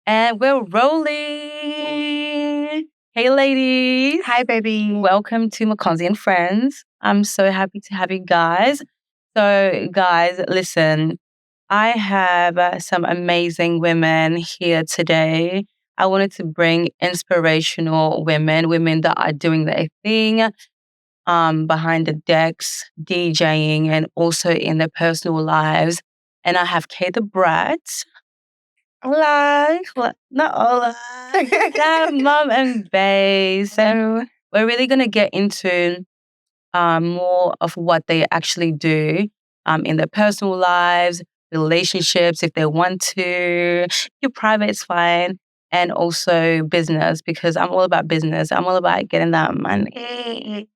And we're rolling. Hey, ladies. Hi, baby. Welcome to Mokonzi Friends. I'm so happy to have you guys. So, guys, listen, I have some amazing women here today. I wanted to bring inspirational women that are doing their thing behind the decks, DJing, and also in their personal lives. And I have Kay the Brat. Hola. Not hola. That Mom and Bae. So we're really going to get into more of what they actually do in their personal lives, relationships, if they want to. Your private is fine. And also business, because I'm all about business. I'm all about getting that money.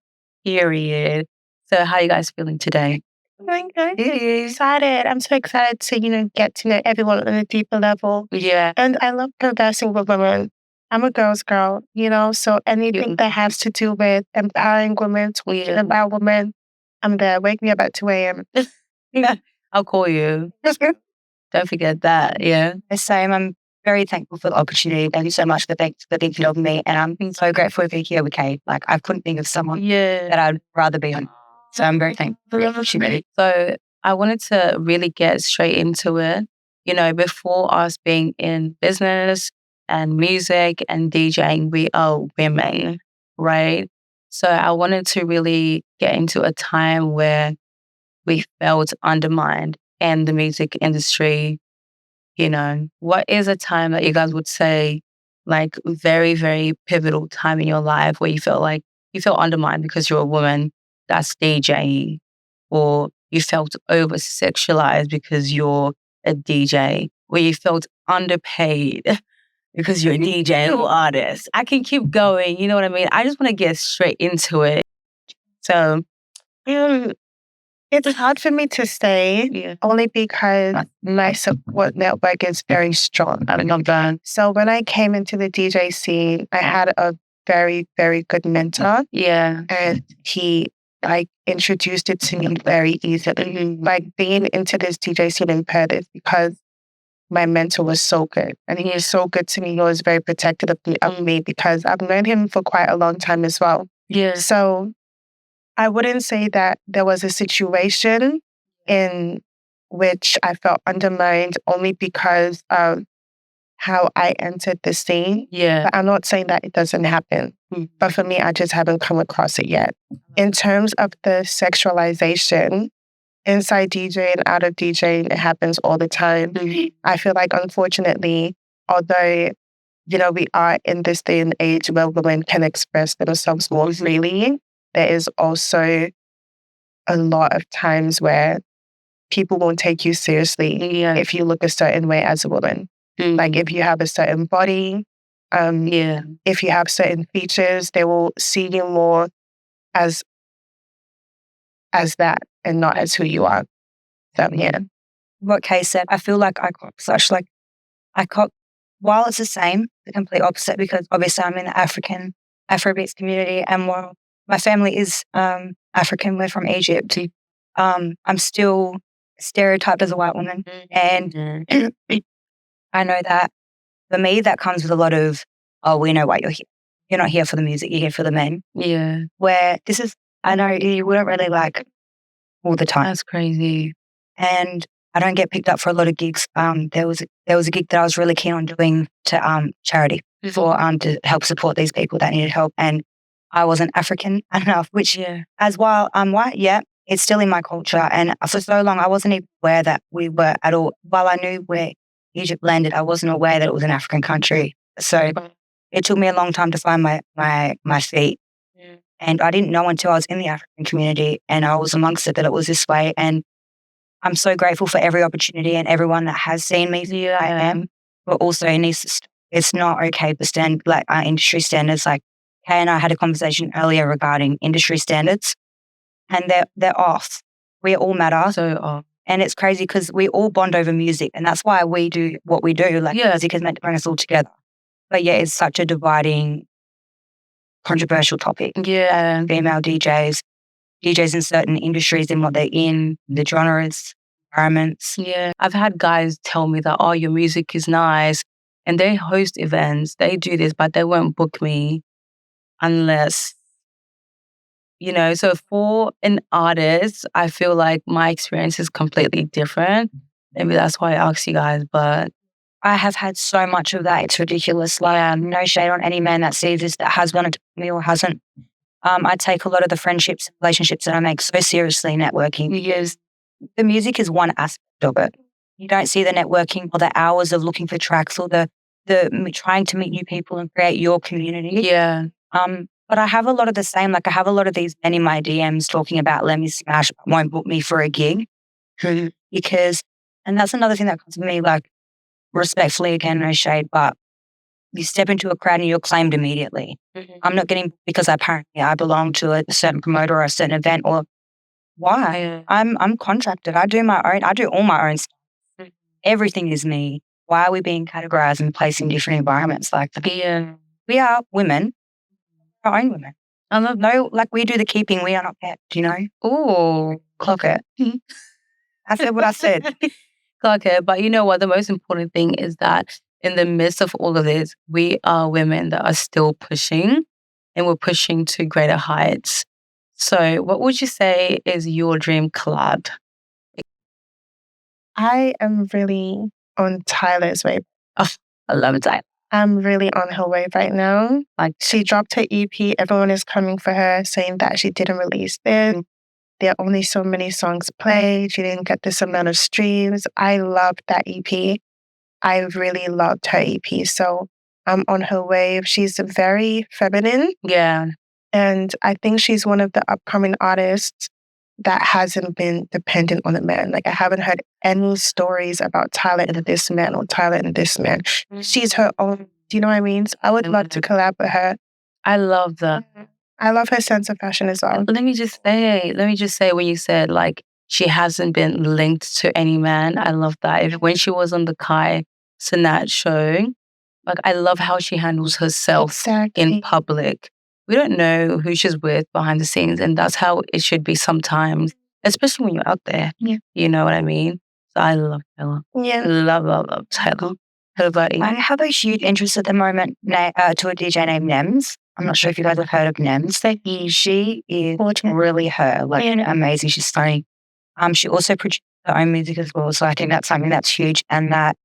Period. So how are you guys feeling today? Doing good. Excited. I'm so excited to, get to know everyone on a deeper level. Yeah. And I love conversing with women. I'm a girl's girl, so anything that has to do with empowering women, to empower women, I'm there. Wake me up at 2 a.m. I'll call you. Don't forget that. Yeah. The same. I'm very thankful for the opportunity. Thank you so much for thinking of me. And I'm so grateful to be here with Kate. Like, I couldn't think of someone that I'd rather be on. So I'm very thankful for the opportunity. So I wanted to really get straight into it. Before us being in business and music and DJing, we are women, right? So I wanted to really get into a time where we felt undermined in the music industry. What is a time that you guys would say, like, very, very pivotal time in your life where you felt undermined because you're a woman that's DJing, or you felt oversexualized because you're a DJ, or you felt underpaid because you're a DJ or artist? I can keep going, you know what I mean? I just want to get straight into it. So, it's hard for me to say, only because my support network is very strong. So when I came into the DJ scene, I had a very, very good mentor. Yeah. And he introduced it to me very easily. Being into this DJ scene in Perth is because my mentor was so good. And he was so good to me. He was very protective of me because I've known him for quite a long time as well. Yeah. So I wouldn't say that there was a situation in which I felt undermined only because of how I entered the scene. Yeah. But I'm not saying that it doesn't happen. But for me, I just haven't come across it yet. In terms of the sexualization, inside DJing, out of DJing, it happens all the time. I feel like, unfortunately, although, we are in this day and age where women can express themselves more freely, there is also a lot of times where people won't take you seriously if you look a certain way as a woman. Like, if you have a certain body, if you have certain features, they will see you more as that and not as who you are. So, yeah. What Kay said, I feel like I cop while it's the same, the complete opposite, because obviously I'm in the Afrobeats community, and while my family is African, we're from Egypt, I'm still stereotyped as a white woman. And I know that for me, that comes with a lot of, we know why you're here. You're not here for the music, you're here for the men. Yeah. Where I know you wouldn't really like all the time. That's crazy. And I don't get picked up for a lot of gigs. There was a gig that I was really keen on doing to charity for to help support these people that needed help. And I wasn't African enough, which as while I'm white, it's still in my culture. And for so long, I wasn't even aware that we were at all. While I knew where Egypt landed, I wasn't aware that it was an African country. So it took me a long time to find my feet. And I didn't know until I was in the African community and I was amongst it that it was this way. And I'm so grateful for every opportunity and everyone that has seen me who I am, but also it's not okay to stand like our industry standards. Like Kay and I had a conversation earlier regarding industry standards, and they're off. We all matter. So off. And it's crazy because we all bond over music, and that's why we do what we do. Like music is meant to bring us all together. But it's such a dividing, controversial topic. Yeah. Female DJs in certain industries and what they're in, the genres, environments. Yeah. I've had guys tell me that, your music is nice, and they host events. They do this, but they won't book me unless, so for an artist, I feel like my experience is completely different. Maybe that's why I asked you guys, but I have had so much of that. It's ridiculous. Like, no shade on any man that sees this that has wanted to me or hasn't. I take a lot of the friendships and relationships that I make so seriously networking, because the music is one aspect of it. You don't see the networking or the hours of looking for tracks or the trying to meet new people and create your community. Yeah. But I have a lot of the same. Like, I have a lot of these men in my DMs talking about, let me smash, but won't book me for a gig. Because, and that's another thing that comes to me, like, respectfully, again, no shade, but you step into a crowd and you're claimed immediately. I'm not getting, because apparently I belong to a certain promoter or a certain event, or why? Yeah. I'm contracted. I do all my own stuff. Everything is me. Why are we being categorized and placed in different environments? Like, we are women, our own women. We do the keeping, we are not kept, Oh, Clock it. I said what I said. Clock it. But you know what? The most important thing is that in the midst of all of this, we are women that are still pushing, and we're pushing to greater heights. So what would you say is your dream collab? I am really on Tyler's wave. Oh, I love Tyler. I'm really on her wave right now. Like, she dropped her EP. Everyone is coming for her, saying that she didn't release this. There are only so many songs played. She didn't get this amount of streams. I loved that EP. I really loved her EP. So I'm on her wave. She's very feminine. Yeah. And I think she's one of the upcoming artists that hasn't been dependent on a man. Like, I haven't heard any stories about Tyler and this man or Tyler and this man. She's her own. Do you know what I mean? So I would love to collab with her. I love that. I love her sense of fashion as well. Let me just say when you said, like, she hasn't been linked to any man, I love that. When she was on the Kai Cenat show, like, I love how she handles herself in public. We don't know who she's with behind the scenes, and that's how it should be sometimes, especially when you're out there. Yeah. You know what I mean? So I love Taylor. Yeah. Love Taylor. How about you? I have a huge interest at the moment to a DJ named Nems. I'm not sure if you guys have heard of Nems. She is really her, like, amazing. She's stunning. She also produces her own music as well, so I think that's something that's huge. And that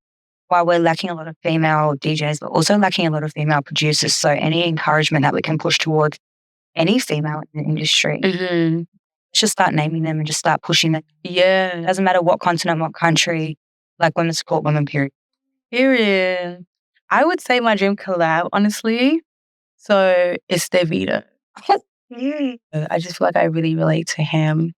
while we're lacking a lot of female DJs, we're also lacking a lot of female producers. So any encouragement that we can push towards any female in the industry, let's just start naming them and just start pushing them. Yeah. It doesn't matter what continent, what country, like, women support women, period. Period. I would say my dream collab, honestly. So it's Davido. I just feel like I really relate to him.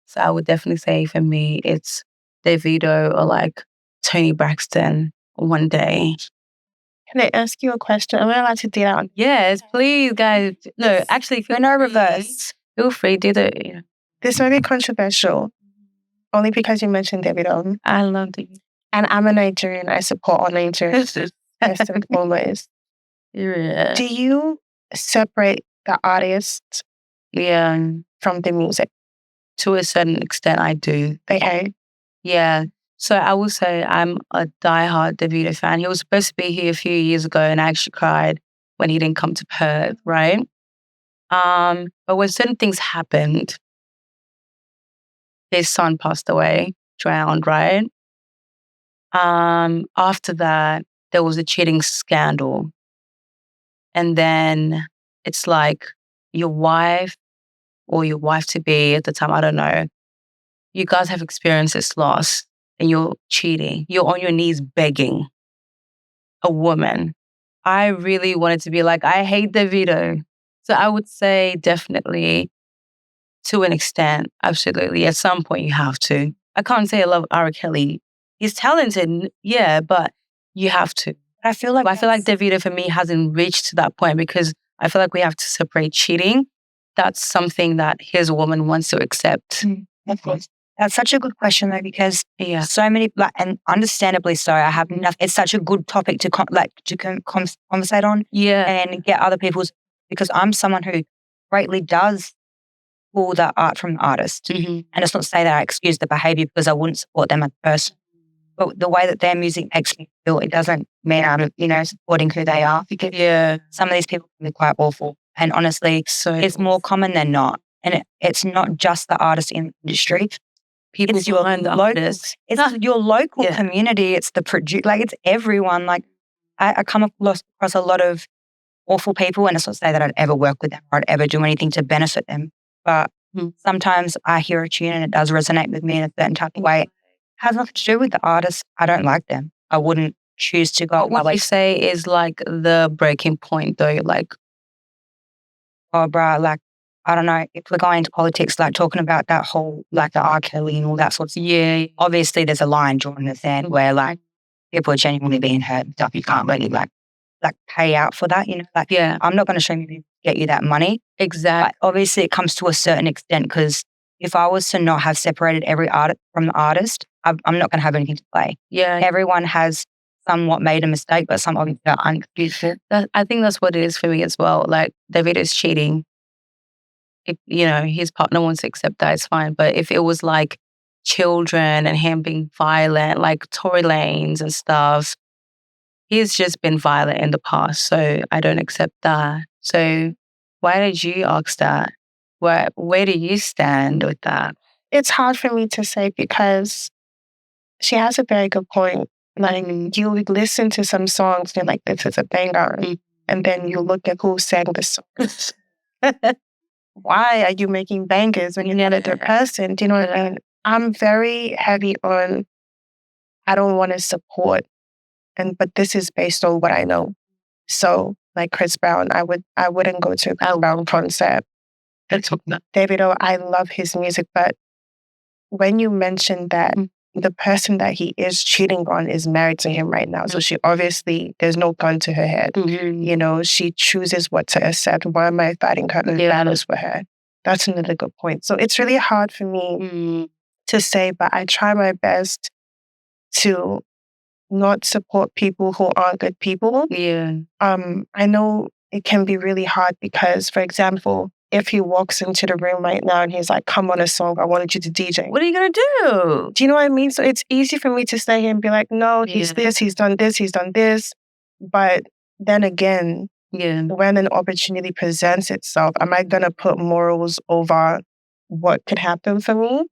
So I would definitely say for me, it's Davido or like Tony Braxton one day. Can I ask you a question? Am I allowed to do that? Yes, please, guys. No, actually, if you're not reverse, feel free, do the. This might be controversial, only because you mentioned Davido. I love Davido. And I'm a Nigerian. I support all Nigerians, first and foremost. Yeah. Do you separate the artist from the music? To a certain extent, I do. Okay. Yeah. So I will say I'm a diehard Davido fan. He was supposed to be here a few years ago, and I actually cried when he didn't come to Perth, right? But when certain things happened, his son passed away, drowned, right? After that, there was a cheating scandal. And then it's like your wife or your wife-to-be at the time, I don't know, you guys have experienced this loss and you're cheating. You're on your knees begging a woman. I really wanted to be like, I hate Davido. So I would say definitely to an extent, absolutely. At some point you have to. I can't say I love R. Kelly. He's talented, yeah, but you have to. I feel like Davido for me hasn't reached to that point because I feel like we have to separate cheating. That's something that his woman wants to accept. Of course. That's such a good question though, because so many, and understandably so, I have nothing. It's such a good topic to conversate on, and get other people's. Because I'm someone who greatly does pull the art from the artist, and it's not to say that I excuse the behavior because I wouldn't support them as a person. but the way that their music makes me feel, it doesn't mean I'm, supporting who they are, because some of these people can be quite awful. And honestly, it's more common than not. And it's not just the artist in the industry. People it's your behind the local, artists. it's your local community. It's the it's everyone. Like I come across a lot of awful people, and it's not to say that I'd ever work with them or I'd ever do anything to benefit them. But sometimes I hear a tune and it does resonate with me in a certain type of way. It has nothing to do with the artist. I don't like them. I wouldn't choose to go. What would you say is like the breaking point though? Like, oh, bruh, like, I don't know, if we're going into politics, like talking about that whole, like the R. Kelly and all that sort of stuff. Obviously there's a line drawn in the sand where like people are genuinely being hurt and stuff. You can't really like pay out for that, I'm not going to show you to get you that money. Exactly. But obviously it comes to a certain extent, because if I was to not have separated every artist from the artist, I'm not going to have anything to play. Yeah. Everyone has somewhat made a mistake, but some obviously are unexcused. I think that's what it is for me as well. Like, David is cheating. If, his partner wants to accept that, it's fine. But if it was like children and him being violent, like Tory Lanez and stuff, he's just been violent in the past. So I don't accept that. So why did you ask that? Where do you stand with that? It's hard for me to say, because she has a very good point. Like, you listen to some songs and you're like, this is a banger. And then you look at who sang the songs. Why are you making bangers when you're not a good person? Do you know what I mean? I'm very heavy on, I don't want to support, but this is based on what I know. So, like Chris Brown, I wouldn't go to a Chris Brown concert. Davido, I love his music, but when you mentioned that the person that he is cheating on is married to him right now, so she obviously, there's no gun to her head. She chooses what to accept. Why am I fighting her battles for her? That's another good point. So it's really hard for me to say, but I try my best to not support people who aren't good people. I know it can be really hard because, for example, if he walks into the room right now and he's like, come on a song, I wanted you to DJ. What are you going to do? Do you know what I mean? So it's easy for me to stay here and be like, no, he's this, he's done this, he's done this. But then again, when an opportunity presents itself, am I going to put morals over what could happen for me?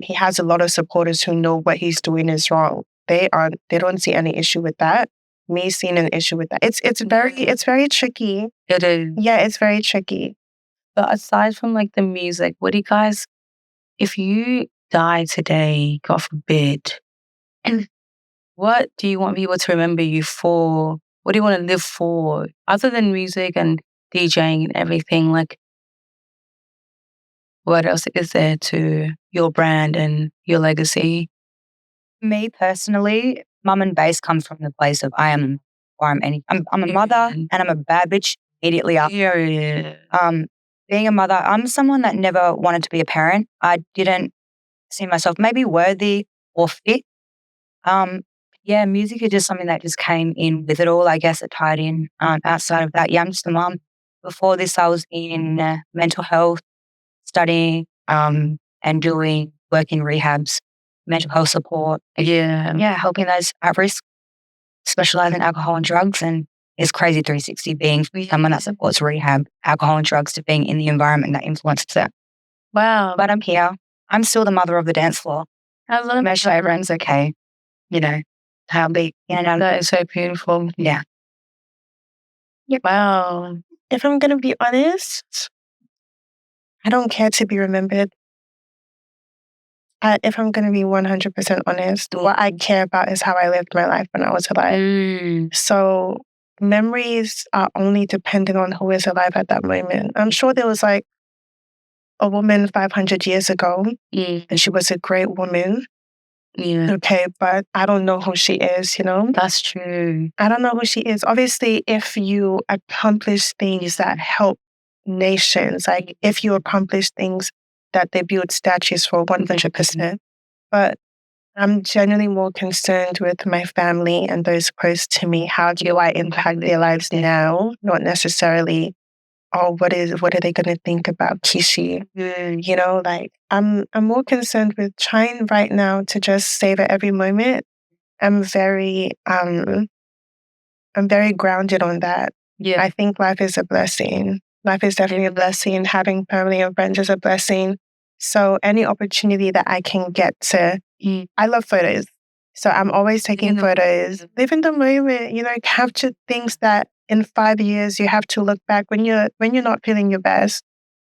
He has a lot of supporters who know what he's doing is wrong. They don't see any issue with that. Me seeing an issue with that. It's very tricky. It is. Yeah, it's very tricky. But aside from like the music, what do you guys, if you die today, God forbid, what do you want people to remember you for? What do you want to live for? Other than music and DJing and everything, like, what else is there to your brand and your legacy? Me personally, mum and bass comes from the place of I'm a mother and I'm a bad bitch immediately after. Being a mother, I'm someone that never wanted to be a parent. I didn't see myself maybe worthy or fit. Music is just something that just came in with it all. I guess it tied in. Outside of that, I'm just a mom. Before this, I was in mental health, studying and doing work in rehabs, mental health support. Helping those at risk, specializing in alcohol and drugs. And it's crazy 360 being someone that supports rehab, alcohol and drugs, to being in the environment that influences that. Wow. But I'm here. I'm still the mother of the dance floor. I love Make sure everyone's okay. How big. That is so beautiful. Yeah. Wow. If I'm going to be honest, I don't care to be remembered. If I'm going to be 100% honest, what I care about is how I lived my life when I was alive. So memories are only dependent on who is alive at that moment. I'm sure there was like a woman 500 years ago, and she was a great woman. Okay, but I don't know who she is, That's true. I don't know who she is. Obviously, if you accomplish things that help nations, like if you accomplish things that they build statues for, 100%. But I'm generally more concerned with my family and those close to me. How do I impact their lives now? Not necessarily, what are they going to think about Kishi? I'm more concerned with trying right now to just savor every moment am very grounded on that. Yeah. I think life is a blessing. Life is definitely a blessing. Having family and friends is a blessing. So any opportunity that I can get to, I love photos. So I'm always taking photos. Live in the moment, capture things that in 5 years you have to look back when you're not feeling your best.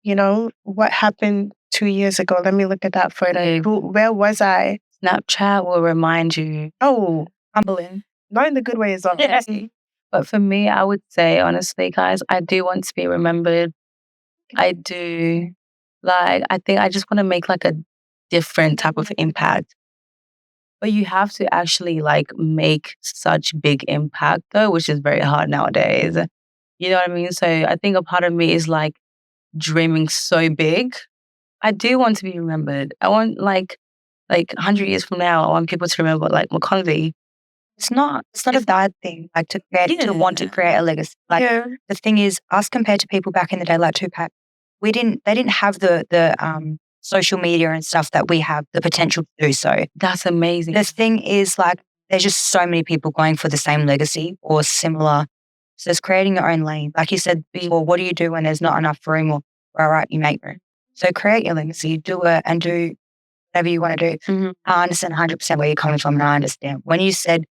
What happened 2 years ago? Let me look at that photo. Where was I? Snapchat will remind you. Oh, Humbling. not in the good ways. Yes. But for me, I would say, honestly, guys, I do want to be remembered. I do. Like, I think I just want to make like a different type of impact. But you have to actually like make such big impact though, which is very hard nowadays. You know what I mean? So I think a part of me is like dreaming so big. I do want to be remembered. I want like 100 years from now, I want people to remember like Mokonzi. It's not a bad thing, like to want to create a legacy. Like the thing is, us compared to people back in the day, like Tupac, they didn't have the social media and stuff that we have the potential to do so. That's amazing. The thing is, like, there's just so many people going for the same legacy or similar. So it's creating your own lane. Like you said before, what do you do when there's not enough room or all right, you make room. So create your legacy, do it and do whatever you want to do. I understand 100% where you're coming from and I understand. When you said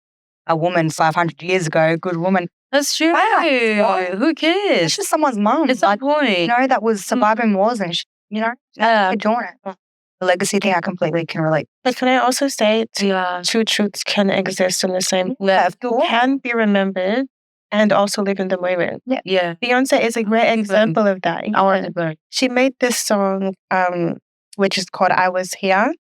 a woman 500 years ago, good woman. That's true. Who cares? It's just someone's mum. It's a point. That was surviving wars and they're doing it. The legacy thing, I completely can relate. But can I also say two truths can exist in the same way. You can be remembered and also live in the moment. Yeah. Beyonce is a great example of that. She made this song, which is called I Was Here.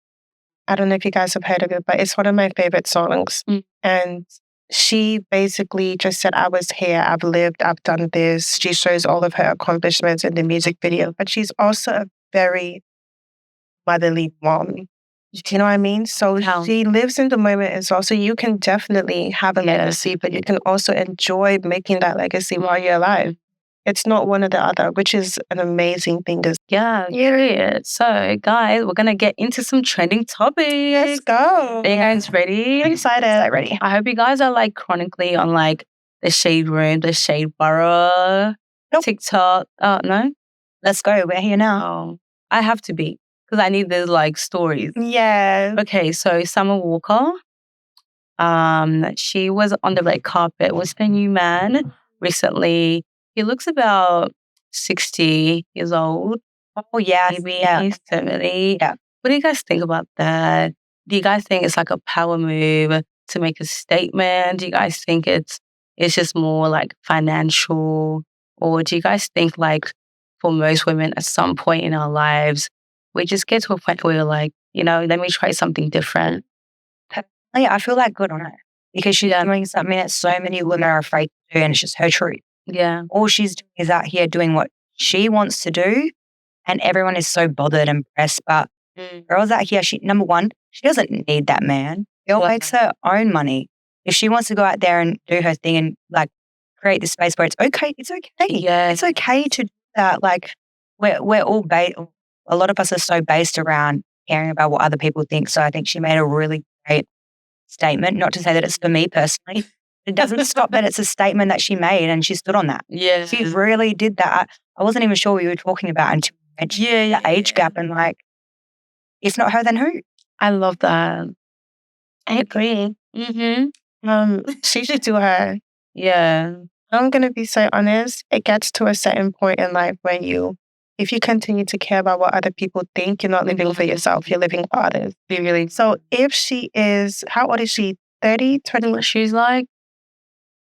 I don't know if you guys have heard of it, but it's one of my favorite songs. And she basically just said, I was here, I've lived, I've done this. She shows all of her accomplishments in the music video, but she's also a very motherly mom. Do you know what I mean? So she lives in the moment as well. So you can definitely have a legacy, but you can also enjoy making that legacy while you're alive. It's not one or the other, which is an amazing thing. So, guys, we're going to get into some trending topics. Let's go. Are you guys ready? I'm excited. Ready. I hope you guys are like chronically on like the Shade Room, the Shade Borough, TikTok. Oh, no? Let's go. We're here now. Oh, I have to be because I need those like stories. Yeah. Okay, so Summer Walker, she was on the red carpet with her new man recently. He looks about 60 years old. Oh, yeah. Maybe he's 70. Yeah. What do you guys think about that? Do you guys think it's like a power move to make a statement? Do you guys think it's just more like financial? Or do you guys think like for most women at some point in our lives, we just get to a point where we're like, let me try something different? I feel like good on her because she's doing something that so many women are afraid to do and it's just her truth. Yeah. All she's doing is out here doing what she wants to do and everyone is so bothered and pressed. But girls out here, number one, she doesn't need that man. Girl makes her own money. If she wants to go out there and do her thing and like create the space where it's okay. Yeah. It's okay to do that. Like we're all a lot of us are so based around caring about what other people think. So I think she made a really great statement. Not to say that it's for me personally. It doesn't stop that it's a statement that she made and she stood on that. Yeah. She really did that. I wasn't even sure what you were talking about until you mentioned the age gap and like, if not her, then who? I love that. I agree. She should do her. Yeah. I'm going to be so honest. It gets to a certain point in life when if you continue to care about what other people think, you're not living for yourself. You're living for others. Really. So if she is, how old is she? 30, 20? She's like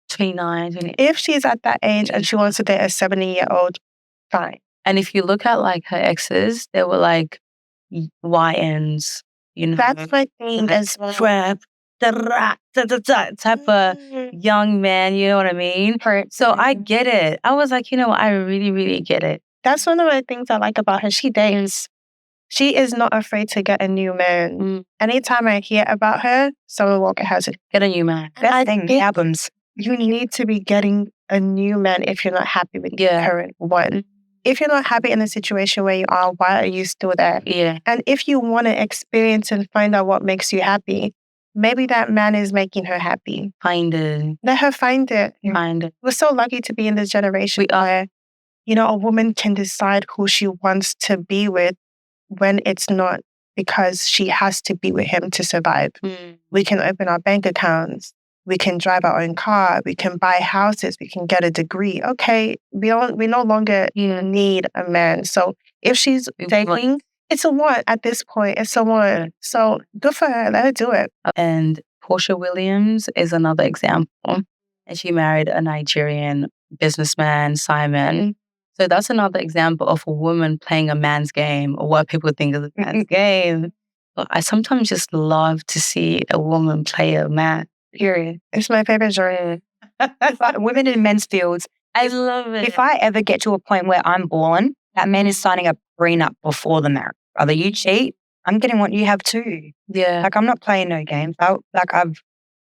29. If she's at that age and she wants to date a 70-year-old, fine. And if you look at like her exes, they were like YNs, That's my thing as well. Trap, type of young man, you know what I mean? So I get it. I was like, I really, really get it. That's one of the things I like about her. She dates. She is not afraid to get a new man. Anytime I hear about her, Summer Walker has it. Get a new man. Best thing, the albums. You need to be getting a new man if you're not happy with the current one. If you're not happy in the situation where you are, why are you still there? Yeah. And if you want to experience and find out what makes you happy, maybe that man is making her happy. Find it. Let her find it. Find it. We're so lucky to be in this generation where, a woman can decide who she wants to be with when it's not because she has to be with him to survive. We can open our bank accounts. We can drive our own car. We can buy houses. We can get a degree. Okay, we no longer need a man. So if she's dating, it's a want at this point. It's a want. So good for her. Let her do it. And Portia Williams is another example. And she married a Nigerian businessman, Simon. So that's another example of a woman playing a man's game, or what people think is a man's game. But I sometimes just love to see a woman play a man. Period. It's my favorite genre. Women in men's fields. I love it. If I ever get to a point where I'm born, that man is signing a prenup before the marriage. Brother, you cheat, I'm getting what you have too. Yeah. Like, I'm not playing no games. I've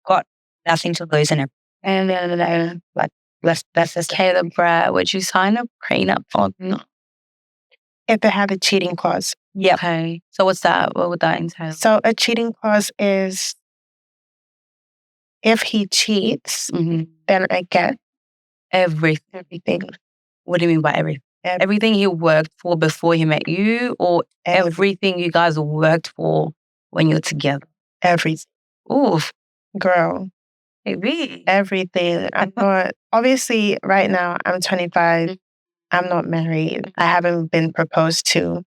got nothing to lose in it. And like, that's just Caleb, Brad, would you sign a prenup or not? If they have a cheating clause. Yeah. Okay. So what's that? What would that entail? So a cheating clause is if he cheats, then I get everything. What do you mean by everything? Everything he worked for before he met you, or everything you guys worked for when you're together? Everything. Oof. Girl. Maybe. Everything. I'm not, obviously, right now, I'm 25. I'm not married. I haven't been proposed to.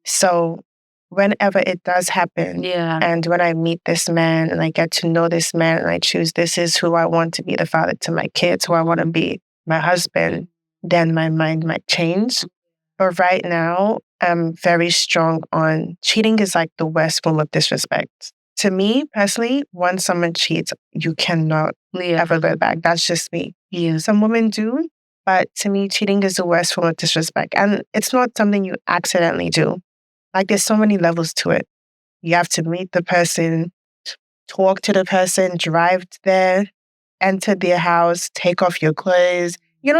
So whenever it does happen, and when I meet this man and I get to know this man and I choose this is who I want to be the father to my kids, who I want to be my husband, then my mind might change. But right now, I'm very strong on cheating is like the worst form of disrespect. To me, personally, once someone cheats, you cannot ever go back. That's just me. Yeah. Some women do, but to me, cheating is the worst form of disrespect. And it's not something you accidentally do. Like, there's so many levels to it. You have to meet the person, talk to the person, drive there, enter their house, take off your clothes. You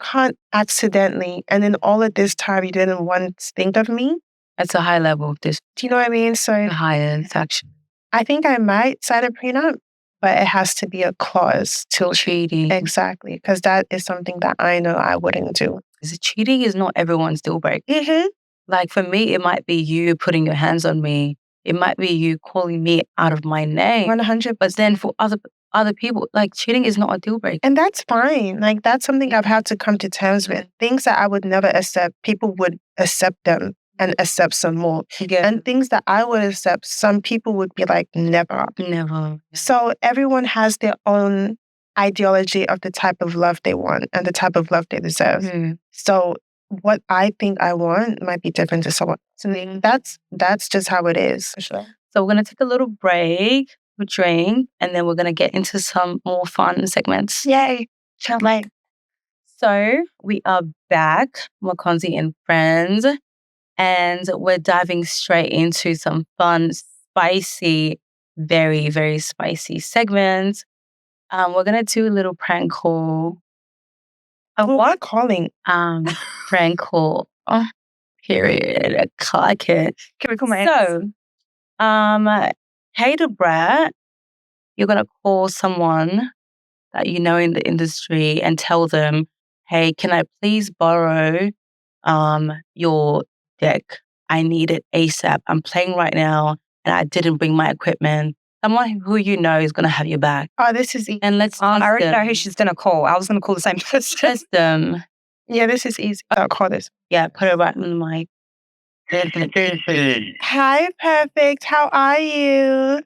can't accidentally. And in all of this time, you didn't once think of me. That's a high level of this. Do you know what I mean? So highest, actually. I think I might sign a prenup, but it has to be a clause to cheating. Exactly, because that is something that I know I wouldn't do. Because cheating is not everyone's deal breaker. Like for me, it might be you putting your hands on me. It might be you calling me out of my name. 100%. But then for other people, like cheating is not a deal breaker. And that's fine. Like that's something I've had to come to terms with. Things that I would never accept, people would accept them and accept some more. Yeah. And things that I would accept, some people would be like, never. Never. So everyone has their own ideology of the type of love they want and the type of love they deserve. So what I think I want might be different to someone else. And that's just how it is. For sure. So we're going to take a little break, a drink, and then we're going to get into some more fun segments. Yay. Can't wait. So we are back, Mokonzi and Friends, and we're diving straight into some fun, spicy, very, very spicy segments. We're going to do a little prank call. What calling? Prank call. Oh, period. I can't. Can we call my So, hey, Debra, you're going to call someone that you know in the industry and tell them, hey, can I please borrow your deck? I need it ASAP. I'm playing right now and I didn't bring my equipment. Someone who you know is going to have your back. Oh, this is easy. And let's I already know who she's going to call. I was going to call the same person. test them. Yeah, this is easy. I'll call this. Yeah, put it right on the mic. Hi, Perfect. How are you?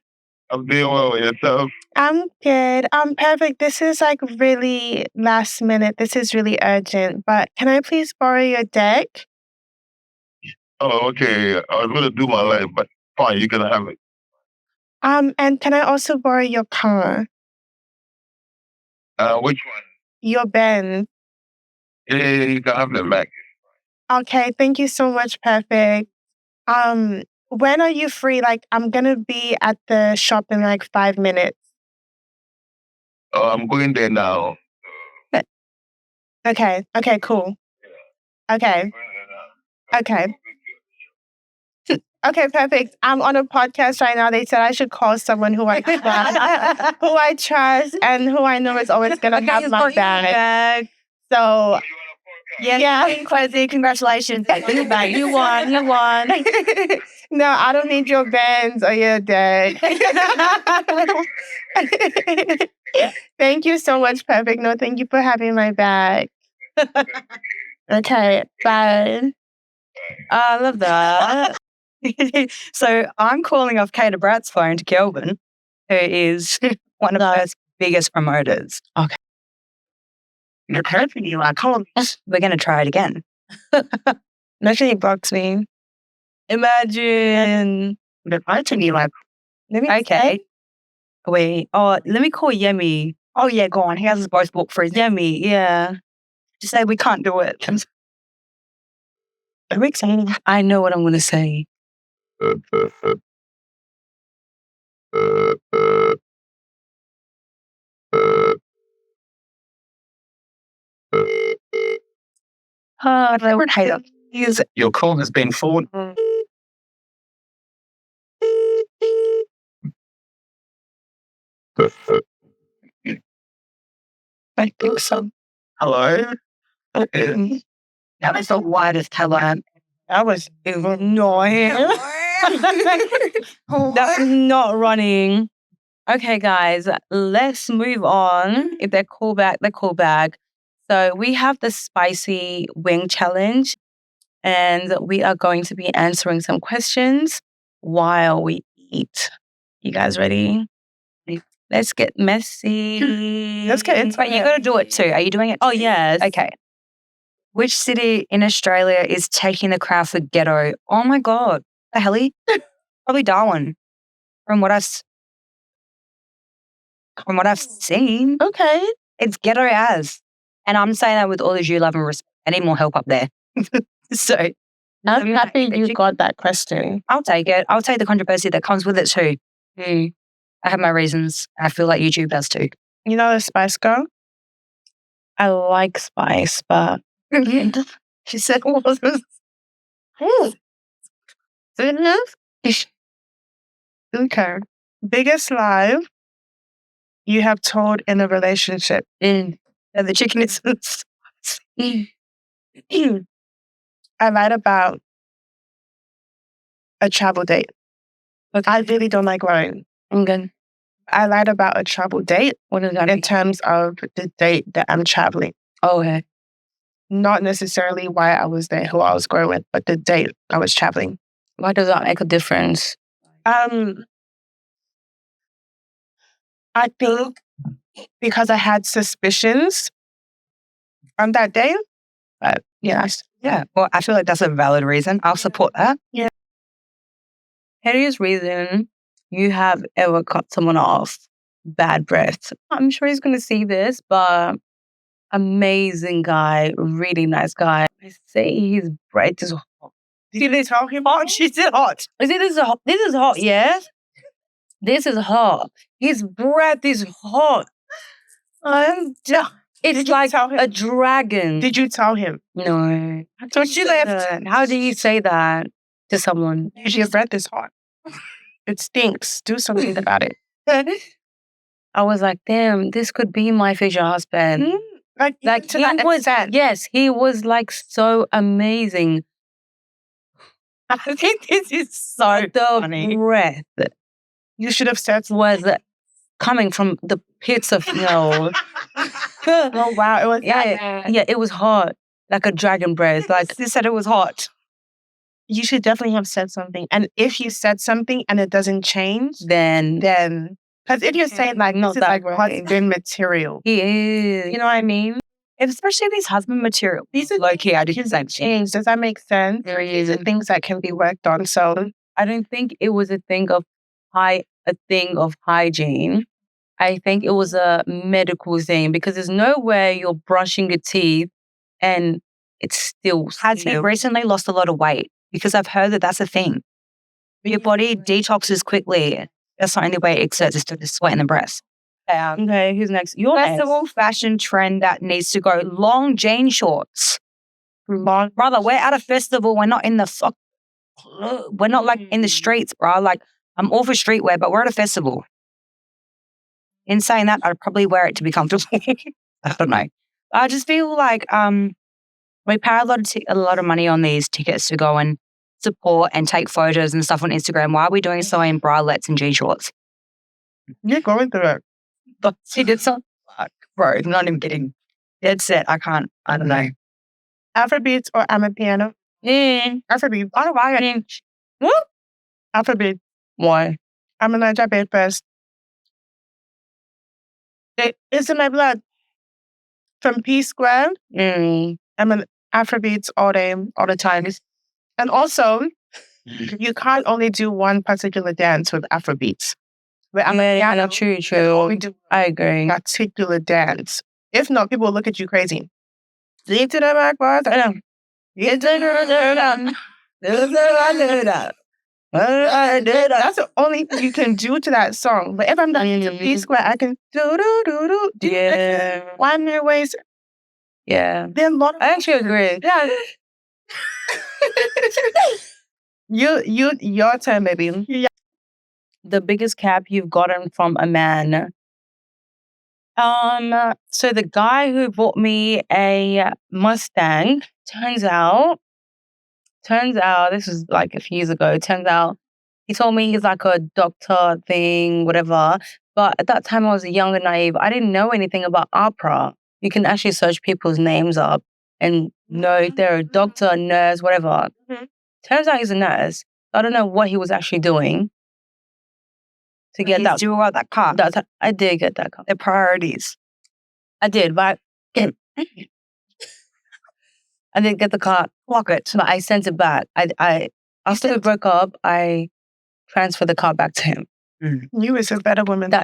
I'm doing well. Yourself? I'm good. Perfect. This is like really last minute. This is really urgent. But can I please borrow your deck? Oh, okay. I was going to do my life, but fine, you can have it. And can I also borrow your car? Which one? Your Benz. Yeah, you can have them back. Okay, thank you so much, Perfect. When are you free? Like, I'm gonna be at the shop in like 5 minutes. Oh, I'm going there now. Okay, cool. Okay. Okay. Okay, perfect. I'm on a podcast right now. They said I should call someone who I trust, and who I know is always gonna have my back. So yeah, Quasi, congratulations. you won. No, I don't need your bands or your dead. Thank you so much, Perfect. No, thank you for having my back. Okay, bye. I love that. So I'm calling off Kata Bratt's phone to Kelvin, who is one of our biggest promoters. Okay. You're perfect. You are calling. We're going to try it again. Imagine he blocks me. Imagine. But I to me like, Okay. Wait. Oh, let me call Yemi. Oh, yeah, go on. He has us both booked for his Yemi, yeah. to say we can't do it. I'm excited. I know what I'm going to say. Your call has been forwarded. I think so. Hello? That was the widest hello. That was annoying. That's not running. Okay, guys, let's move on. If they call back, they call back. So we have the spicy wing challenge, and we are going to be answering some questions while we eat. You guys ready? Let's get messy. Let's get into But you got to do it too. Are you doing it? Oh, yes. Okay. Which city in Australia is taking the crown for ghetto? Oh my God. The helly? Probably Darwin. From what I've seen, Okay. it's ghetto as. And I'm saying that with all the due love and respect. I need more help up there. So I'm happy you got that question. I'll take it. I'll take the controversy that comes with it too. I have my reasons. I feel like YouTube does too. You know the Spice Girl? I like spice, but She said, what was this? Okay. Biggest lie you have told in a relationship? And the chicken is I lied about a travel date. Okay. I really don't like lying. Okay. I lied about a travel date What does that in mean? terms of the date that I'm traveling. Oh, okay. Not necessarily why I was there, who I was going with, but the date I was traveling. Why does that make a difference? I think because I had suspicions on that day. But yes. Yeah. Well, I feel like that's a valid reason. I'll support that. Yeah. Pettiest reason you have ever cut someone off? Bad breath. I'm sure he's going to see this, but amazing guy, really nice guy. I say his breath is hot. Did they tell him hot? She said hot. Is it this is hot? This is hot, yeah? This is hot. His breath is hot. I'm done. It's like a dragon. Did you tell him? No. So she left. How do you say that to someone? Your breath is hot. It stinks. Do something about it. I was like, damn, this could be my future husband. Like to that extent. Yes, he was like so amazing. I think this is so The funny. breath You should have said was coming from the pits of hell. oh wow, it was Yeah, it was hot, like a dragon breath. Like they said it was hot. You should definitely have said something. And if you said something and it doesn't change, then because if you're saying like Not this is that like way. husband material, he is. you know what I mean? Especially if he's husband material. These are Low key, I do things the same that thing. change. Does that make sense? There he These is. are things that can be worked on. So I don't think it was a thing of hygiene. I think it was a medical thing because there's no way you're brushing your teeth and it's still. Has he recently lost a lot of weight? Because I've heard that that's a thing. Your body detoxes quickly. That's the only way it exerts is to sweat in the breast. Okay, who's next? Your Festival fashion trend that needs to go. Long jean shorts. Brother, we're at a festival. We're not in the we're not like in the streets, bro. Like, I'm all for streetwear, but we're at a festival. In saying that, I'd probably wear it to be comfortable. I don't know. I just feel like we pay a lot of money on these tickets to go and support and take photos and stuff on Instagram. Why are we doing so in bralettes and jean shorts? You're going through it. But she did something. Bro, not even kidding. Dead set. I don't know. Afrobeats or Amapiano? Afrobeats. I don't like it. What? Afrobeats. Why? I'm a Niger babe first. It's in my blood. From P Square, I'm an Afrobeats all day, all the time. And also, you can't only do one particular dance with Afrobeats. But True. we do I agree. particular dance. If not, people will look at you crazy. Leave to the back, boys. That's the only thing you can do to that song. But if I'm dancing to P Square, I can do. Yeah. One minute ways. Yeah. Then a lot of I actually agree. yeah. Your turn, baby. Yeah. The biggest cap you've gotten from a man. So the guy who bought me a Mustang, turns out, this was like a few years ago, turns out he told me he's like a doctor thing, whatever. But at that time I was young and naive. I didn't know anything about opera. You can actually search people's names up and know if they're a doctor, a nurse, whatever. Turns out he's a nurse. I don't know what he was actually doing to get that. Do all that car. I did get that car. The priorities. I did, but I didn't get the car. Lock it. But I sent it back. After we broke up, I transferred the car back to him. You is a better woman.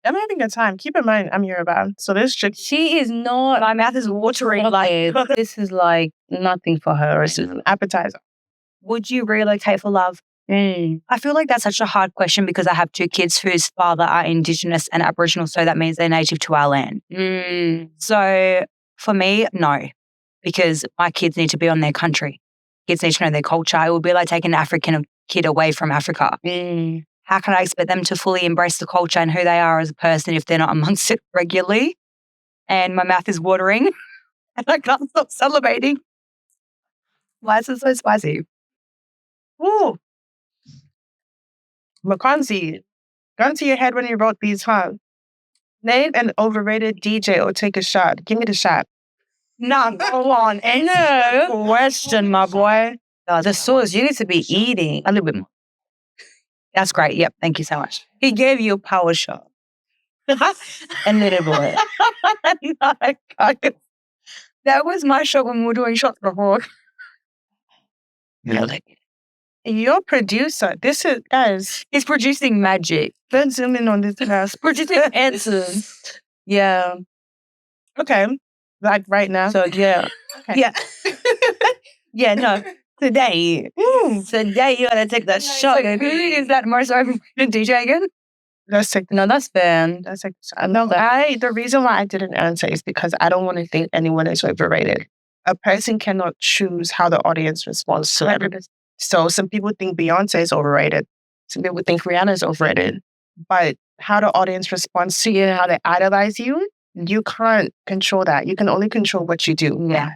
I'm having a time. Keep in mind, I'm Yoruba. So this chick, She is not. My mouth is watering. Like, this is like nothing for her. It's just an appetizer. Would you relocate for love? I feel like that's such a hard question because I have 2 kids whose father are Indigenous and Aboriginal, so that means they're native to our land. So for me, no, because my kids need to be on their country. Kids need to know their culture. It would be like taking an African kid away from Africa. How can I expect them to fully embrace the culture and who they are as a person if they're not amongst it regularly? And my mouth is watering and I can't stop salivating. Why is it so spicy? Ooh. Mokonzi, gun to your head when you wrote these, huh? Name an overrated DJ or take a shot. Give me the shot. No, go on. And no question, my boy. The sauce, you need to be eating a little bit more. That's great. Yep. Thank you so much. He gave you a power shot. A little bit. That was my shot when we were doing shots before. Your producer, this is, guys, He's producing magic. let's zoom in on this class. Producing answers. Yeah. Okay. Like right now. So, yeah. Okay. Yeah. Yeah, no. Today you gotta take that shot. Who is that most overrated DJ again? Let's take No, that's fair. That's like, no, the reason why I didn't answer is because I don't want to think anyone is overrated. A person cannot choose how the audience responds to them. So some people think Beyonce is overrated. Some people think Rihanna is overrated. But how the audience responds to you, how they idolize you, you can't control that. You can only control what you do. Yeah.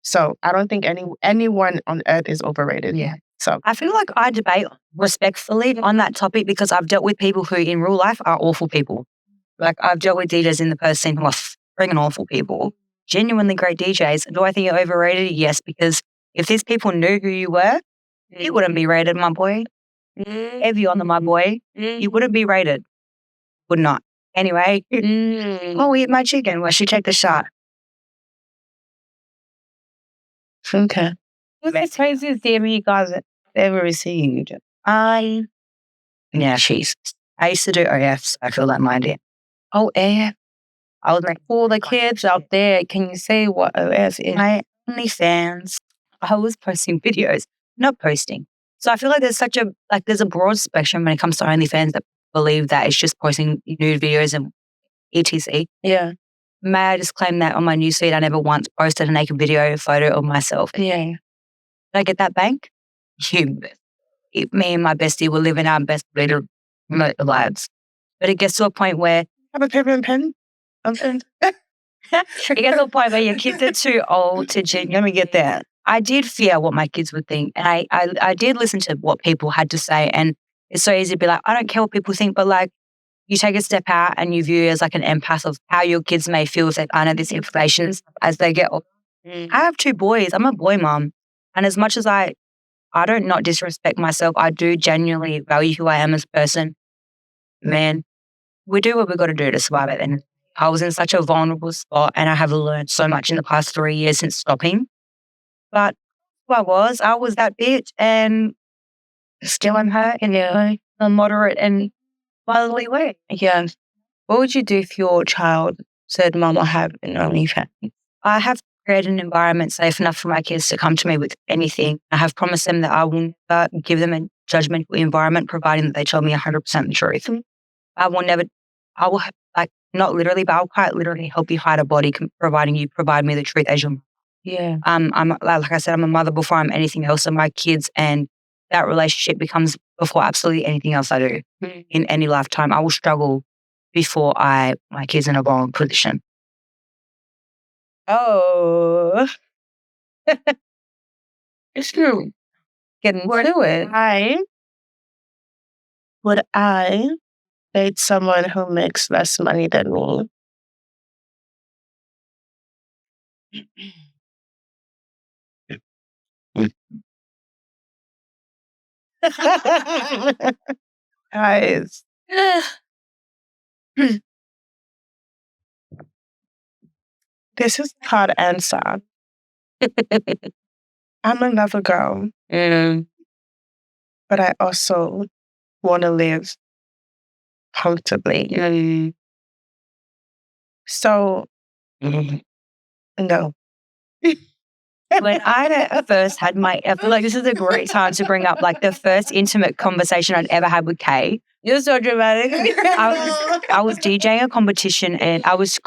So I don't think anyone on earth is overrated. Yeah. So I feel like I debate respectfully on that topic because I've dealt with people who in real life are awful people. Like I've dealt with DJs in the person who are friggin' awful people, genuinely great DJs. Do I think you're overrated? Yes, because if these people knew who you were, you wouldn't be rated, my boy. Heavy on the my boy. You wouldn't be rated. Would not. Anyway, I'll eat my chicken while she take the shot. Okay. What's the craziest DM you guys have ever received? Yeah, Jesus. I used to do OFs. I feel like mine did. Oh, I was like, for the kids out there, can you say what OS is? My Onlyfans. I was posting videos, not posting. So I feel like there's there's a broad spectrum when it comes to OnlyFans that believe that it's just posting nude videos and etc. Yeah. May I just claim that on my newsfeed, I never once posted a naked video or photo of myself. Yeah. Did I get that bank? me and my bestie were living our best little lives. But it gets to a point where Have a paper and pen. it gets to a point where your kids are too old to genuinely get there. I did fear what my kids would think, and I did listen to what people had to say. And it's so easy to be like, I don't care what people think, but like, you take a step out and you view it as like an empath of how your kids may feel if they find out this information as they get older. I have 2 boys. I'm a boy mom. And as much as I don't not disrespect myself, I do genuinely value who I am as a person. Man, we do what we got to do to survive it. And I was in such a vulnerable spot, and I have learned so much in the past 3 years since stopping. But who I was that bitch, and still I'm her in a moderate and motherly way. Yeah. What would you do if your child said, Mom, I have an OnlyFans? I have created an environment safe enough for my kids to come to me with anything. I have promised them that I will never give them a judgmental environment, providing that they tell me 100% the truth. I will like, not literally, but I'll quite literally help you hide a body, providing you provide me the truth as your mother. Yeah. I'm like I said, I'm a mother before I'm anything else, and my kids, and that relationship becomes before absolutely anything else I do in any lifetime. I will struggle before my kids in a vulnerable position. Oh. It's true. Getting to it. Would I date someone who makes less money than me? Guys. This is a hard answer. I'm a lover girl, but I also want to live comfortably. So, no. When I first had I feel like this is a great time to bring up like the first intimate conversation I'd ever had with Kay. You're so dramatic. I was DJing a competition, and I was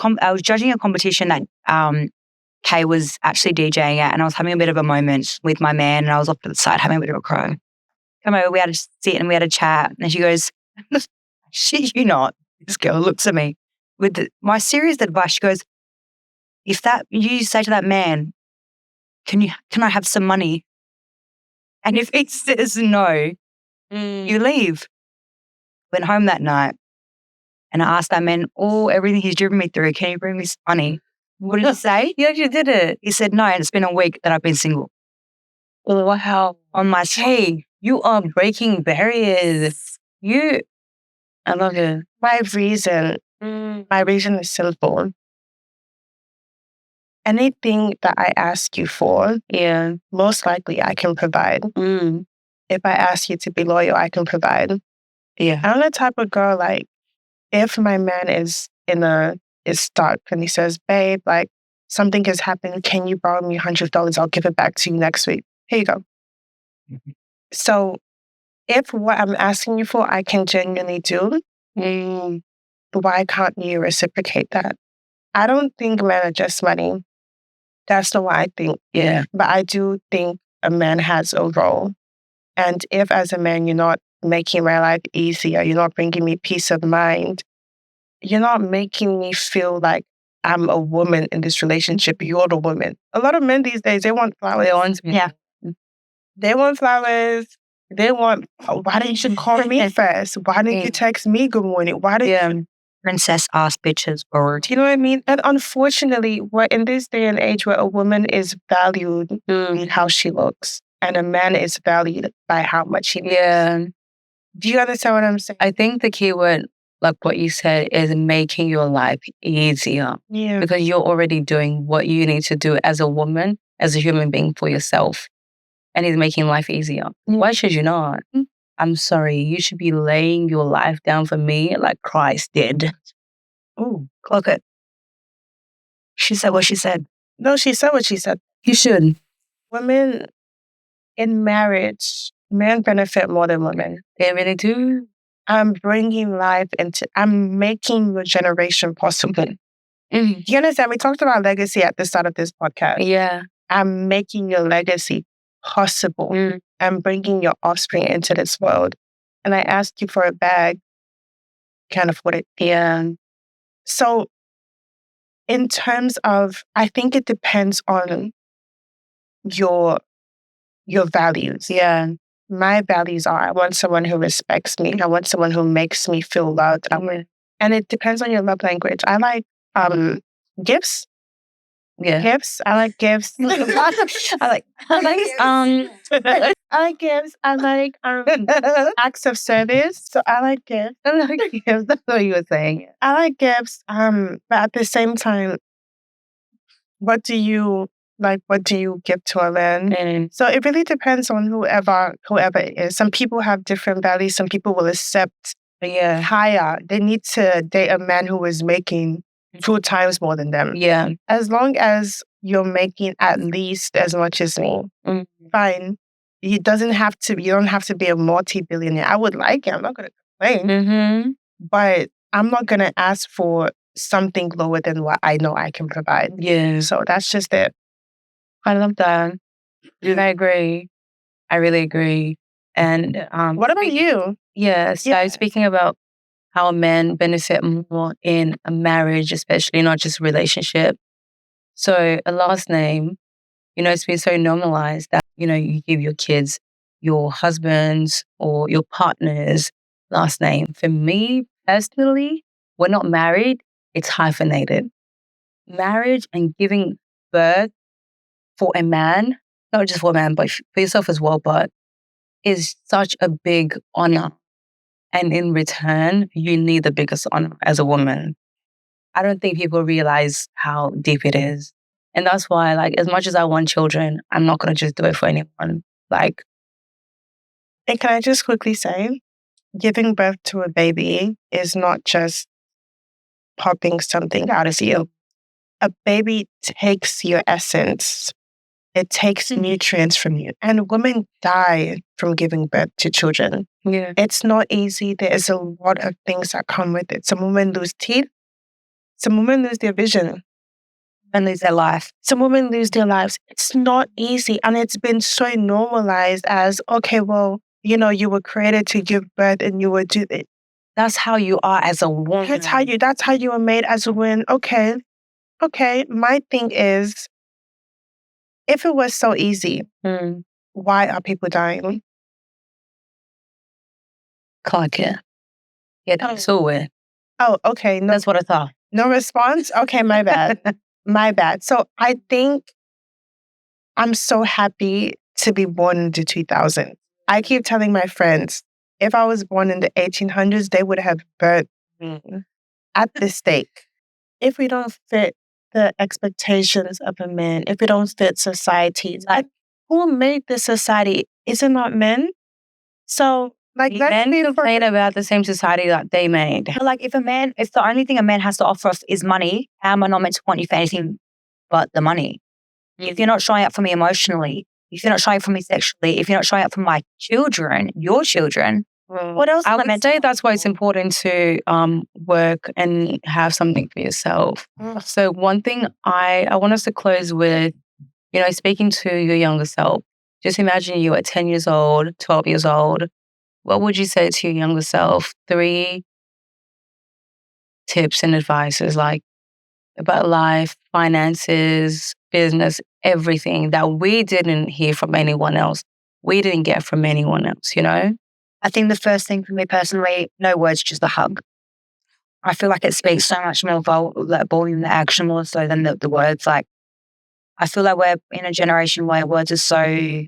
judging a competition that Kay was actually DJing at, and I was having a bit of a moment with my man, and I was off to the side having a bit of a cry. Come over, we had to sit and we had a chat, and she goes, "Shit, you not." This girl looks at me with my serious advice. She goes, "If that you say to that man, can I have some money? And if he says no, you leave." Went home that night, and I asked that man everything he's driven me through, "Can you bring me some money?" What did he say? You actually did it. He said no, and it's been a week that I've been single. Wow. On my Hey, you are breaking barriers. I love it. My reason is simple. Anything that I ask you for, most likely I can provide. If I ask you to be loyal, I can provide. Yeah. I'm the type of girl, like, if my man is stuck and he says, "Babe, like, something has happened. Can you borrow me $100? I'll give it back to you next week. Here you go." So if what I'm asking you for, I can genuinely do, why can't you reciprocate that? I don't think men are just money. That's not what I think. Yeah. But I do think a man has a role. And if as a man, you're not making my life easier, you're not bringing me peace of mind, you're not making me feel like I'm a woman in this relationship, you're the woman. A lot of men these days, they want flowers. They want flowers. They want, why didn't you call me first? Why didn't you text me good morning? Why didn't you? Princess ass bitches, or Do you know what I mean? And unfortunately, we're in this day and age where a woman is valued how she looks, and a man is valued by how much he makes. Yeah. Do you understand what I'm saying? I think the key word, like what you said, is making your life easier. Yeah. Because you're already doing what you need to do as a woman, as a human being for yourself. And he's making life easier. Why should you not? I'm sorry, you should be laying your life down for me like Christ did. Ooh, clock it. She said what she said. No, she said what she said. You should. Women in marriage, men benefit more than women. They really do. I'm making your generation possible. Do you understand? We talked about legacy at the start of this podcast. Yeah. I'm making your legacy possible and bringing your offspring into this world. And I ask you for a bag, can't afford it. Yeah. So in terms of, I think it depends on your values. Yeah. My values are, I want someone who respects me. I want someone who makes me feel loved. And it depends on your love language. I like gifts. Yeah. Gifts. I like gifts. I like gifts. I like acts of service. So I like gifts. I like gifts. That's what you were saying. I like gifts. But at the same time, what do you give to a man? So it really depends on whoever it is. Some people have different values. Some people will accept higher. They need to date a man who is making 2 times more than them. Yeah. As long as you're making at least as much as me, fine. You don't have to be a multi-billionaire. I would like it. I'm not going to complain. But I'm not going to ask for something lower than what I know I can provide. Yeah. So that's just it. I love that. I agree. I really agree. And what about you? Yeah. So speaking about how men benefit more in a marriage, especially not just a relationship. So a last name, it's been so normalized that, you give your kids your husband's or your partner's last name. For me personally, we're not married, it's hyphenated. Marriage and giving birth for a man, not just for a man, but for yourself as well, but is such a big honor. And in return, you need the biggest honor as a woman. I don't think people realize how deep it is. And that's why, as much as I want children, I'm not going to just do it for anyone. And can I just quickly say, giving birth to a baby is not just popping something out of you. A baby takes your essence. It takes nutrients from you. And women die from giving birth to children. Yeah. It's not easy. There is a lot of things that come with it. Some women lose teeth. Some women lose their vision. And lose their life. Some women lose their lives. It's not easy. And it's been so normalized as, okay, well, you were created to give birth and you would do it. That's how you are as a woman. That's how you were made as a woman. Okay. My thing is, if it was so easy, why are people dying? Clark, yeah. Yeah, that's so weird. Oh, okay. No, that's what I thought. No response? Okay, my bad. My bad. So I think I'm so happy to be born in the 2000s. I keep telling my friends, if I was born in the 1800s, they would have burnt me at the stake. If we don't fit the expectations of a man, if we don't fit society, who made this society? Is it not men? So, men complain about the same society that they made. If the only thing a man has to offer us is money, how am I not meant to want you for anything but the money? If you're not showing up for me emotionally, if you're not showing up for me sexually, if you're not showing up for my children, your children, what else? I would say that's why it's important to work and have something for yourself. So one thing I want us to close with, speaking to your younger self. Just imagine you at 10 years old, 12 years old. What would you say to your younger self? 3 tips and advices about life, finances, business, everything that we didn't hear from anyone else. We didn't get from anyone else, I think the first thing for me personally, no words, just a hug. I feel like it speaks so much more volume, the action more so than the words. I feel like we're in a generation where words are so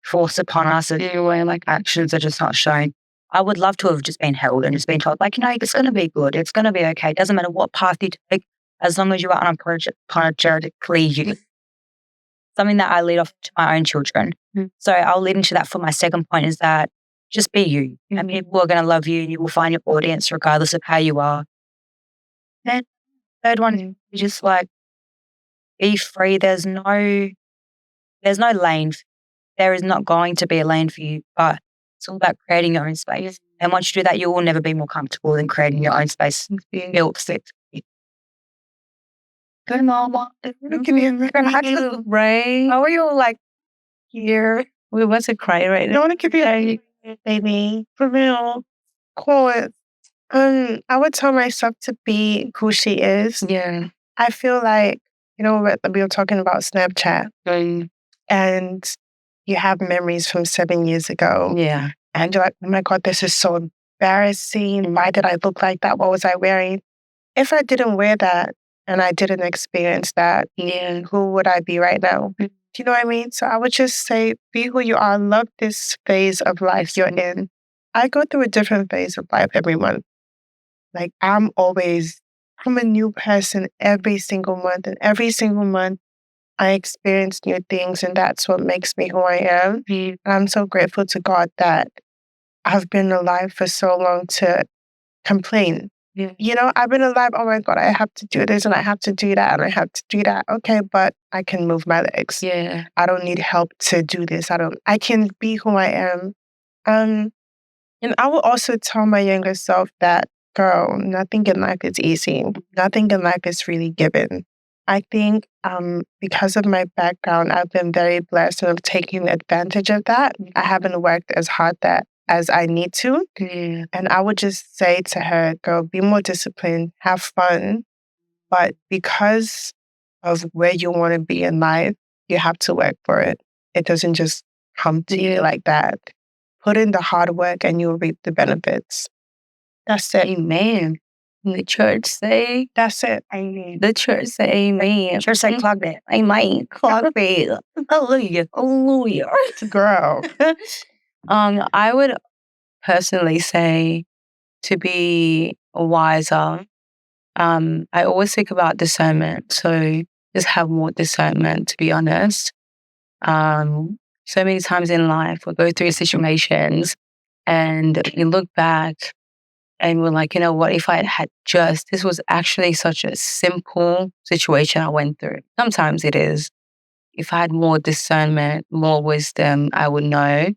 forced upon us, where actions are just not shown. I would love to have just been held and just been told, it's going to be good. It's going to be okay. It doesn't matter what path you take, as long as you are unapologetically you. Something that I lead off to my own children. So I'll lead into that for my second point is that just be you. And people are going to love you and you will find your audience regardless of how you are. Then third one, you just be free. There's no lane. There is not going to be a lane for you, but it's all about creating your own space. And once you do that, you will never be more comfortable than creating your own space. Being built fit. Good mama. Right. How are you here. We're about to cry right I now. don't want to give you a baby. For real. Cool. I would tell myself to be who she is. Yeah. I feel like, we were talking about Snapchat and you have memories from 7 years ago. Yeah. And you're like, oh my God, this is so embarrassing. Why did I look like that? What was I wearing? If I didn't wear that and I didn't experience that, who would I be right now? Do you know what I mean? So I would just say, be who you are. Love this phase of life you're in. I go through a different phase of life every month. Like I'm a new person every single month. And every single month I experience new things. And that's what makes me who I am. And I'm so grateful to God that I've been alive for so long to complain. Yeah. I've been alive. Oh my God, I have to do this and I have to do that and I have to do that. Okay, but I can move my legs. Yeah. I don't need help to do this. I can be who I am. And I will also tell my younger self that, girl, nothing in life is easy. Nothing in life is really given. I think because of my background, I've been very blessed and I've taken advantage of that. I haven't worked as hard as I need to. Yeah. And I would just say to her, girl, be more disciplined, have fun. But because of where you want to be in life, you have to work for it. It doesn't just come to you like that. Put in the hard work and you'll reap the benefits. That's it. Amen. The church say, That's it. Amen. The church say, Amen. Church say, clog it. Amen. Clog it. Hallelujah. Hallelujah. Girl. I would personally say to be wiser. I always think about discernment. So just have more discernment, to be honest. So many times in life, we go through situations and you look back and we're like, you know what, if I had this was actually such a simple situation I went through. Sometimes it is. If I had more discernment, more wisdom, I would know.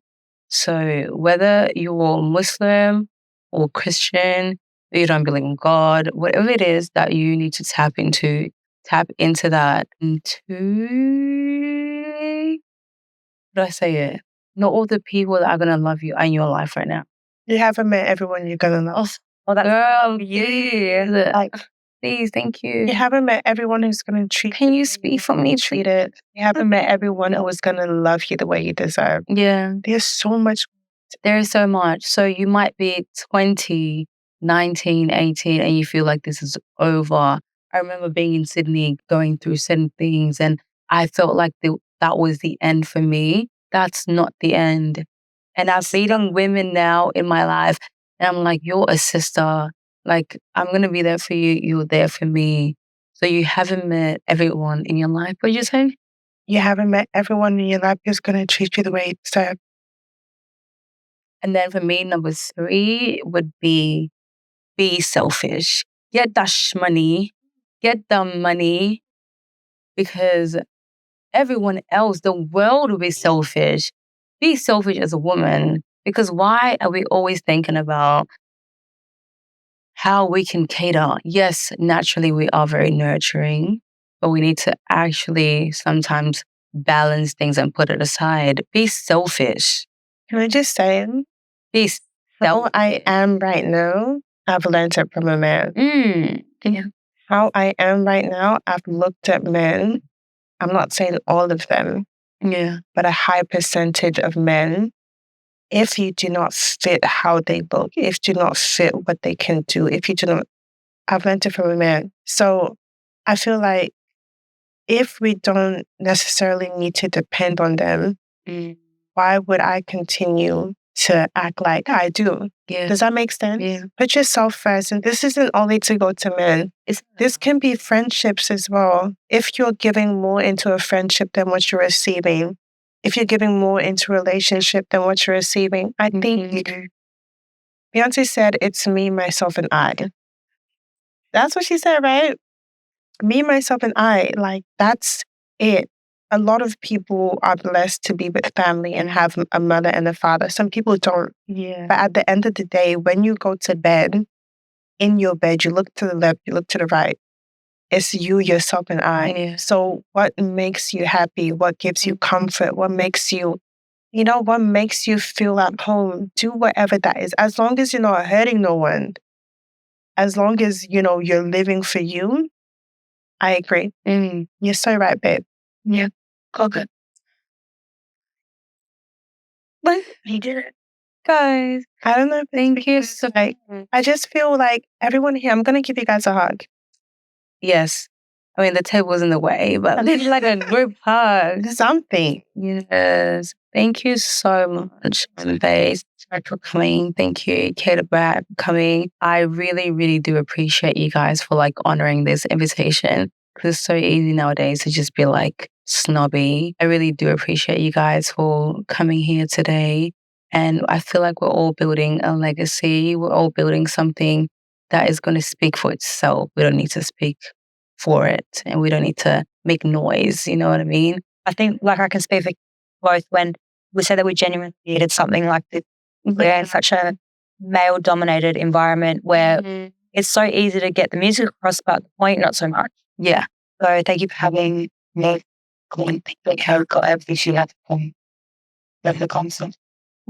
So whether you're Muslim or Christian, or you don't believe in God, whatever it is that you need to tap into that. How do I say it? Not all the people that are going to love you are in your life right now. You haven't met everyone you're going to love. Oh, that's girl, yeah. Like, please, thank you. You haven't met everyone who's going to treat Can you speak for me? Treat it. You haven't met everyone who is going to love you the way you deserve. Yeah. There's so much. There is so much. So you might be 20, 19, 18, and you feel like this is over. I remember being in Sydney, going through certain things, and I felt like that was the end for me. That's not the end. And I'm meeting women now in my life, and I'm like, you're a sister. Like, I'm going to be there for you. You're there for me. So you haven't met everyone in your life. What did you say? You haven't met everyone in your life who's going to treat you the way you deserve. And then for me, number 3 would be selfish. Get that money. Get the money. Because everyone else, the world will be selfish. Be selfish as a woman. Because why are we always thinking about how we can cater? Yes, naturally we are very nurturing, but we need to actually sometimes balance things and put it aside. Be selfish. Can I just say, how I am right now, I've learned it from a man. Yeah. How I am right now, I've looked at men. I'm not saying all of them, but a high percentage of men. If you do not fit how they look, if you do not fit what they can do, if you do not, I've learned it from a man. So I feel like if we don't necessarily need to depend on them, why would I continue to act like I do? Yeah. Does that make sense? Yeah. Put yourself first. And this isn't only to go to men. This can be friendships as well. If you're giving more into a friendship than what you're receiving, if you're giving more into a relationship than what you're receiving, I think Beyonce said, it's me, myself, and I. That's what she said, right? Me, myself, and I. Like, that's it. A lot of people are blessed to be with family and have a mother and a father. Some people don't. Yeah. But at the end of the day, when you go to bed, in your bed, you look to the left, you look to the right. It's you, yourself, and I. Yeah. So what makes you happy? What gives you comfort? What makes you, what makes you feel at home? Do whatever that is. As long as you're not hurting no one, as long as, you're living for you, I agree. You're so right, babe. Yeah. Okay. But he did it. Guys, I don't know if thank you so like, I just feel like everyone here, I'm going to give you guys a hug. Yes. I mean, the table's in the way, but it's like a group hug. Something. Yes. Thank you so much, Base, for coming. Thank you, Kate Brad, for coming. I really, really do appreciate you guys for honoring this invitation, because it's so easy nowadays to just be snobby. I really do appreciate you guys for coming here today. And I feel like we're all building a legacy. We're all building something that is going to speak for itself. We don't need to speak for it, and we don't need to make noise. You know what I mean? I think I can speak for both when we say that we genuinely needed something like this. We're in such a male-dominated environment where it's so easy to get the music across, but the point, not so much. Yeah. So thank you for having me. How got everything at the point of the concert.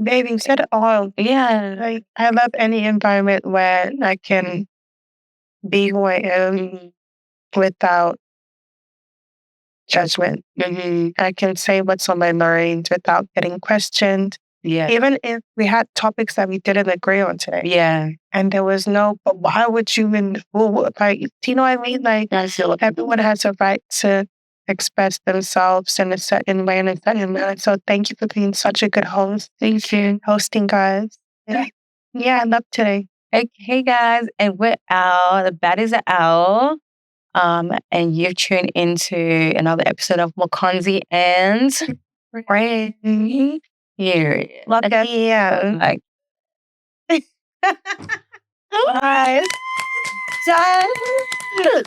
Baby, you said it all. Yeah. I love any environment where I can be who I am without judgment. I can say what's on my mind without getting questioned. Yeah. Even if we had topics that we didn't agree on today. Yeah. And there was no, but why would you do you know what I mean? Everyone has a right to express themselves in a certain way and a certain manner. So thank you for being such a good host. Thank you. Hosting, guys. Yeah, I love today. Okay, guys, and we're out. The baddies are out. And you've tuned into another episode of Mokonzi and Friends. Here. Love you. Bye. Bye.